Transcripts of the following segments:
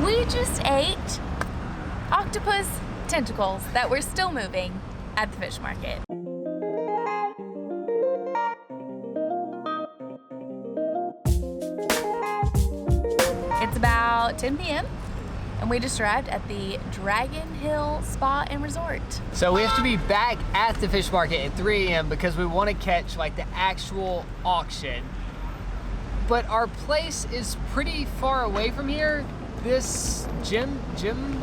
We just ate octopus tentacles that were still moving at the fish market. It's about 10 p.m. and we just arrived at the Dragon Hill Spa and Resort. So we have to be back at the fish market at 3 a.m. because we want to catch like the actual auction. But our place is pretty far away from here. This Jimjilbang,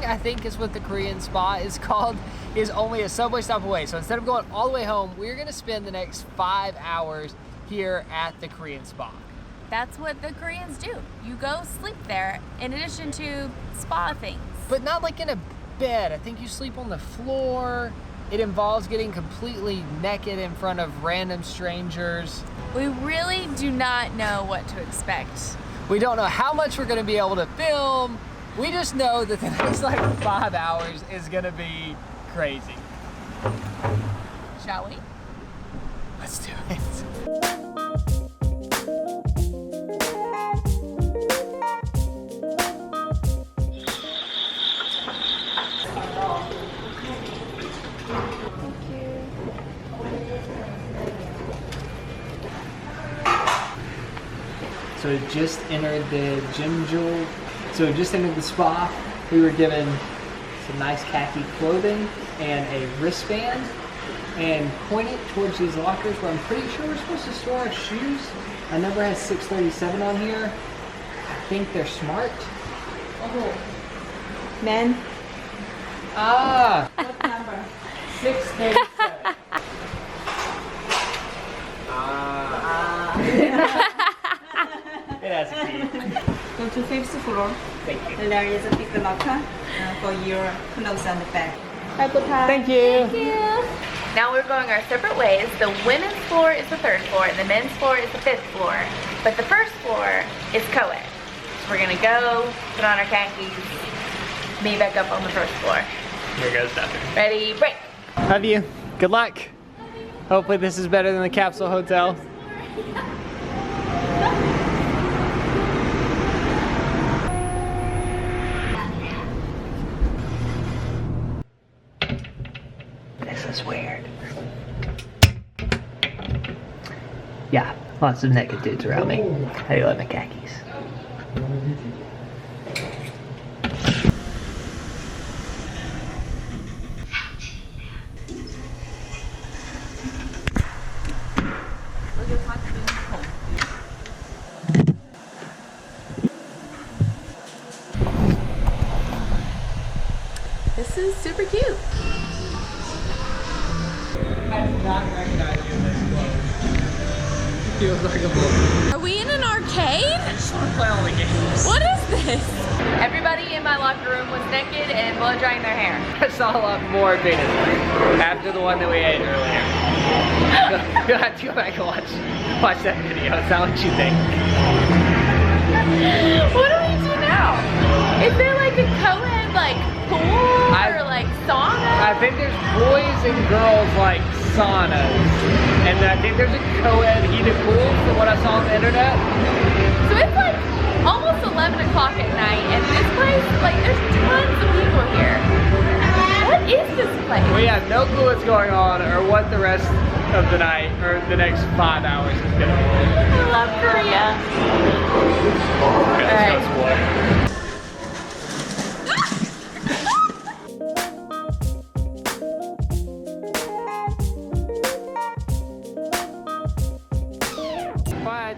I think is what the Korean spa is called, is only a subway stop away. So instead of going all the way home, we're gonna spend the next 5 hours here at the Korean spa. That's what the Koreans do. You go sleep there in addition to spa things. But not like in a bed. I think you sleep on the floor. It involves getting completely naked in front of random strangers. We really do not know what to expect. We don't know how much we're gonna be able to film. We just know that the next like 5 hours is gonna be crazy. Shall we? Let's do it. So we just entered the So we just entered the spa. We were given some nice khaki clothing and a wristband and pointed towards these lockers where I'm pretty sure we're supposed to store our shoes. My number has 637 on here. I think they're smart. Oh. Man. Ah. What number? 637. It has a key. Go to 5th floor. Thank you. There is a big locker for your clothes and bag. Thank you. Thank you. Now we're going our separate ways. The women's floor is the 3rd floor and the men's floor is the 5th floor. But the 1st floor is co-ed. So we're gonna go, put on our khakis, meet back up on the 1st floor. Here goes nothing. Ready, break. Love you. Good luck. Hopefully this is better than the capsule hotel. This is weird. Yeah, lots of naked dudes around me. How do you like my khakis? This is super cute. I did not recognize you in this clothes. Feels like a book. Are we in an arcade? I just want to play all the games. What is this? Everybody in my locker room was naked and blow drying their hair. I saw a lot more penis after the one that we ate earlier. You'll have to go back and watch that video. Tell what you think. What do we do now? Is there like a co-ed like pool or like sauna? I think there's boys and girls like saunas. And I think there's a co-ed heated pool from what I saw on the internet. So it's like almost 11 o'clock at night and this place, like there's tons of people here. What is this place? We have no clue what's going on or what the rest of the night or the next 5 hours is gonna be. I love Korea. Okay, let's go explore. What?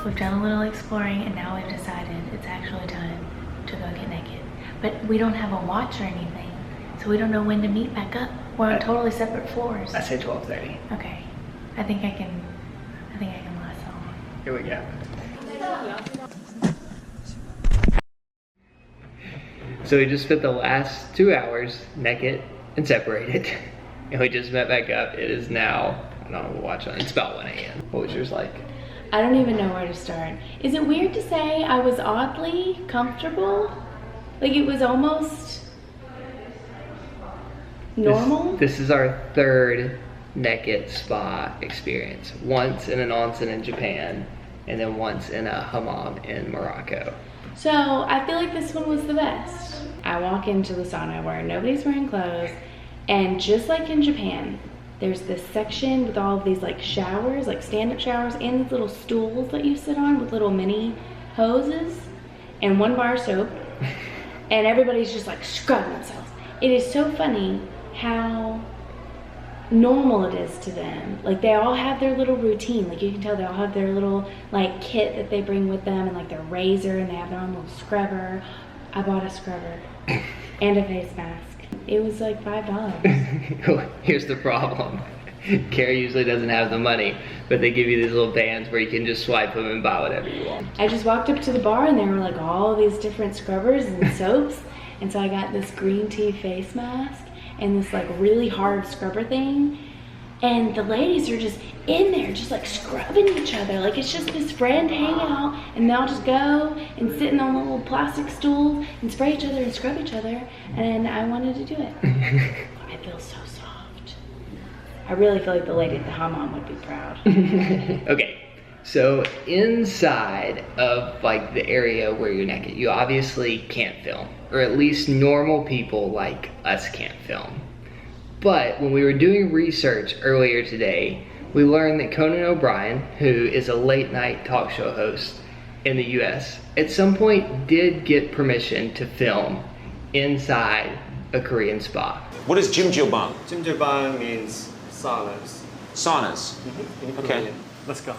We've done a little exploring and now we've decided it's actually time to go get naked. But we don't have a watch or anything, so we don't know when to meet back up. We're on totally separate floors. I say 12:30. Okay. I think I can last that long. Here we go. So we just spent the last 2 hours naked and separated. And we just met back up. It is now, I don't know what watch on. It's about 1 a.m. What was yours like? I don't even know where to start. Is it weird to say I was oddly comfortable? Like it was almost normal? This is our third naked spa experience. Once in an onsen in Japan, and then once in a hammam in Morocco. So I feel like this one was the best. I walk into the sauna where nobody's wearing clothes, and just like in Japan, there's this section with all of these like showers, like stand-up showers, and these little stools that you sit on with little mini hoses and 1 bar of soap, and everybody's just like scrubbing themselves. It is so funny how normal it is to them. Like they all have their little routine. Like you can tell they all have their little like kit that they bring with them, and like their razor, and they have their own little scrubber. I bought a scrubber and a face mask. It was like $5. Here's the problem. Carrie usually doesn't have the money, but they give you these little bands where you can just swipe them and buy whatever you want. I just walked up to the bar and there were like all these different scrubbers and soaps, and so I got this green tea face mask and this like really hard scrubber thing, and the ladies are just in there just like scrubbing each other. Like it's just this friend hangout, and they'll just go and sit on the little plastic stools and spray each other and scrub each other, and I wanted to do it. I feel so soft. I really feel like the lady at the hammam would be proud. Okay, so inside of like the area where you're naked, you obviously can't film, or at least normal people like us can't film. But when we were doing research earlier today, we learned that Conan O'Brien, who is a late night talk show host in the US, at some point did get permission to film inside a Korean spa. What is Jimjilbang? Jimjilbang means saunas. Saunas. In Okay. Korean. Let's go.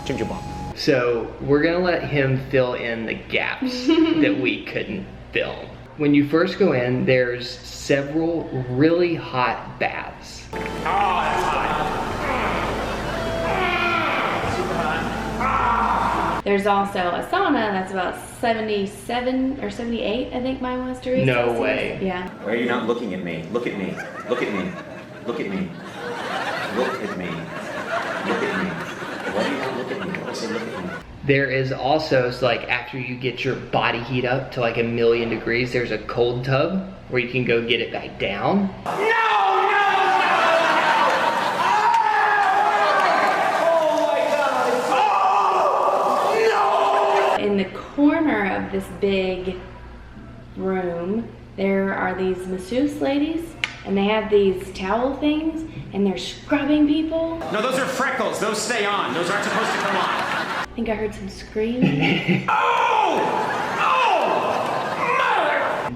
Jimjilbang. So we're gonna let him fill in the gaps that we couldn't film. When you first go in, there's several really hot baths. Oh, that's hot. There's also a sauna that's about 77 or 78, I think mine was, Teresa. No way. Yeah. Why are you not looking at me? Look at me. Look at me. Look at me. Look at me. Look at me. Why do you not look at me? I say look at me. There is also, so like after you get your body heat up to like 1,000,000 degrees, there's a cold tub where you can go get it back down. In the corner of this big room, there are these masseuse ladies, and they have these towel things, and they're scrubbing people. No, those are freckles. Those stay on. Those aren't supposed to come on. I think I heard some screaming.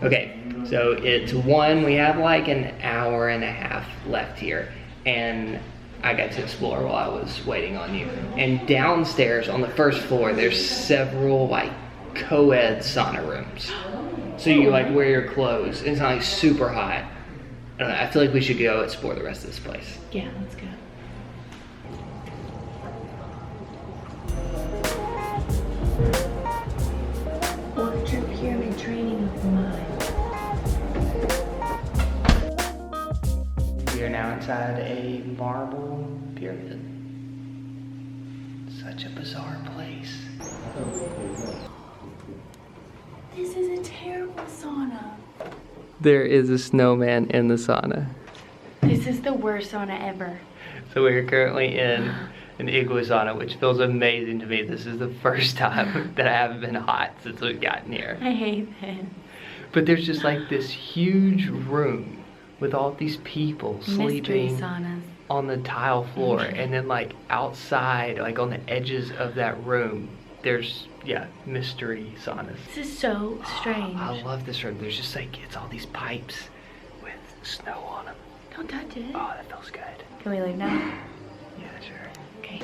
Okay, so it's 1, we have like an hour and a half left here, and I got to explore while I was waiting on you. And downstairs on the first floor, there's several like co-ed sauna rooms. So you like wear your clothes. It's not like super hot. I don't know, I feel like we should go explore the rest of this place. Yeah, let's go. Orchard Pyramid Training of the Mind. We are now inside a marble pyramid. Such a bizarre place. This is a terrible sauna. There is a snowman in the sauna. This is the worst sauna ever. So we are currently in an igloo sauna, which feels amazing to me. This is the first time that I haven't been hot since we've gotten here. I hate this. But there's just like this huge room with all these people Mystery sleeping saunas. on the tile floor, and then like outside, like on the edges of that room, there's mystery saunas. This is so strange. I love this room. There's just like, it's all these pipes with snow on them. Don't touch it. Oh, that feels good. Can we leave now? Yeah, sure. Okay.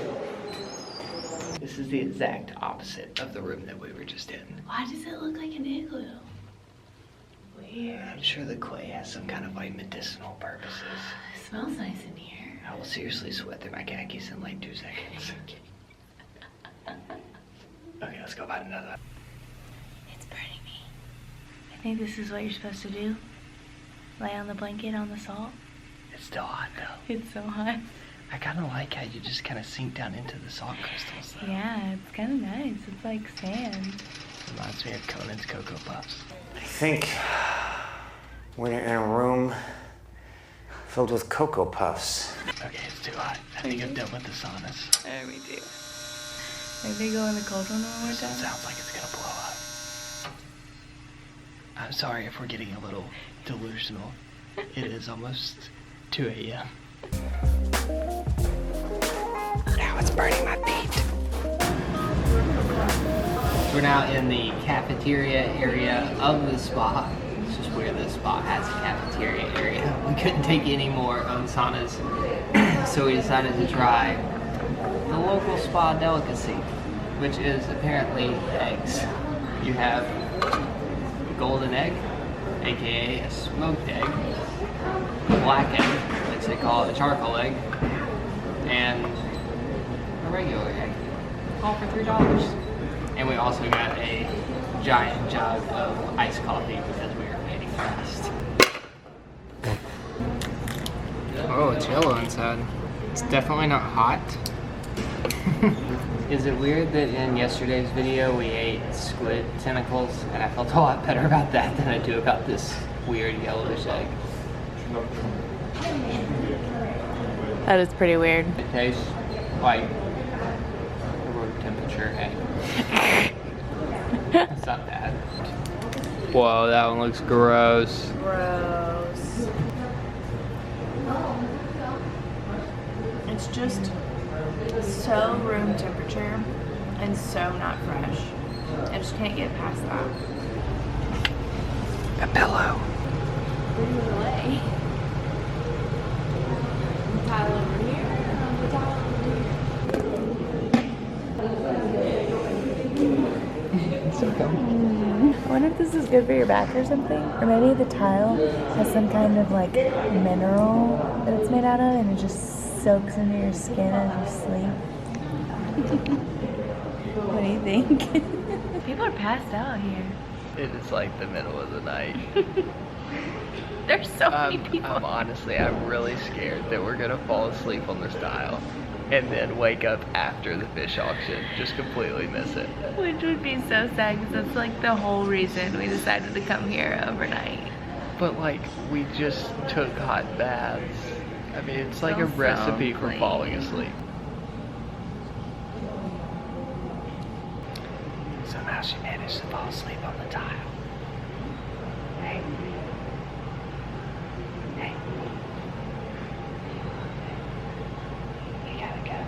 This is the exact opposite of the room that we were just in. Why does it look like an igloo? Weird. I'm sure the clay has some kind of like medicinal purposes. It smells nice in here. I will seriously sweat through my khakis in like 2 seconds. Okay, let's go find another. It's burning me. I think this is what you're supposed to do. Lay on the blanket on the salt. It's still hot though. It's so hot. I kind of like how you just kind of sink down into the salt crystals though. Yeah, it's kind of nice. It's like sand. Reminds me of Conan's Cocoa Puffs. I think when you're in a room filled with Cocoa Puffs. Okay, it's too hot. I think I'm done with the saunas. Me too. Maybe go in the cold one more It time. sounds like it's gonna blow up. I'm sorry if we're getting a little delusional. It is almost 2 a.m. Now it's burning my feet. We're now in the cafeteria area of the spa. It's just where the spa has a cafeteria area. We couldn't take any more saunas, so we decided to try the local spa delicacy, which is apparently eggs. You have golden egg, aka a smoked egg, a black egg, which they call it a charcoal egg, and a regular egg, all for $3. And we also got a giant jug of iced coffee because we are eating fast. Oh, it's yellow inside. It's definitely not hot. Is it weird that in yesterday's video we ate squid tentacles and I felt a lot better about that than I do about this weird yellowish egg? That is pretty weird. It tastes like a room temperature egg. It's not bad. Whoa, that one looks gross. Gross. It's just so room temperature and so not fresh. I just can't get past that. A pillow. Away. Tile over here. The tile over here. I wonder if this is good for your back or something. Or maybe the tile has some kind of like mineral that it's made out of and it just soaks into your skin as you sleep. What do you think? People are passed out here. It is like the middle of the night. There's so many people. I'm really scared that we're gonna fall asleep on this tile and then wake up after the fish auction, just completely miss it. Which would be so sad because that's like the whole reason we decided to come here overnight. But like, we just took hot baths. I mean, it's like a Smells so recipe for clean. falling asleep. Somehow she managed to fall asleep on the tile. Hey. Hey. You gotta go.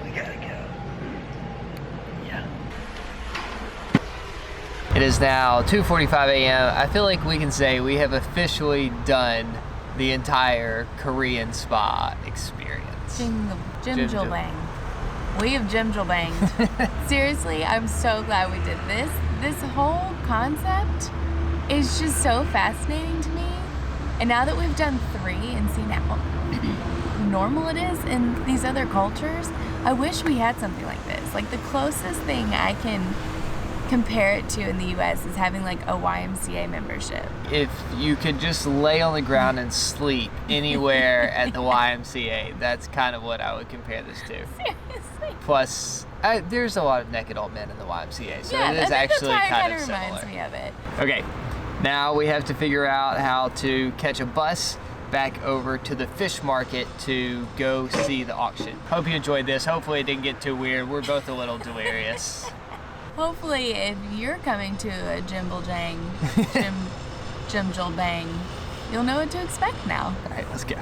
We gotta go. Yeah. It is now 2:45 a.m. I feel like we can say we have officially done the entire Korean spa experience. Jimjilbang. We have Jimjilbanged. Seriously, I'm so glad we did this. This whole concept is just so fascinating to me. And now that we've done 3 and seen how normal it is in these other cultures, I wish we had something like this. Like the closest thing I can compare it to in the US is having like a YMCA membership. If you could just lay on the ground and sleep anywhere at the YMCA, that's kind of what I would compare this to. Seriously. Plus, there's a lot of naked old men in the YMCA, so Yeah, it is actually that's why kind it of reminds similar. me of it. Okay, now we have to figure out how to catch a bus back over to the fish market to go see the auction. Hope you enjoyed this. Hopefully it didn't get too weird. We're both a little delirious. Hopefully, if you're coming to a Jimjilbang, you'll know what to expect now. All right, let's go.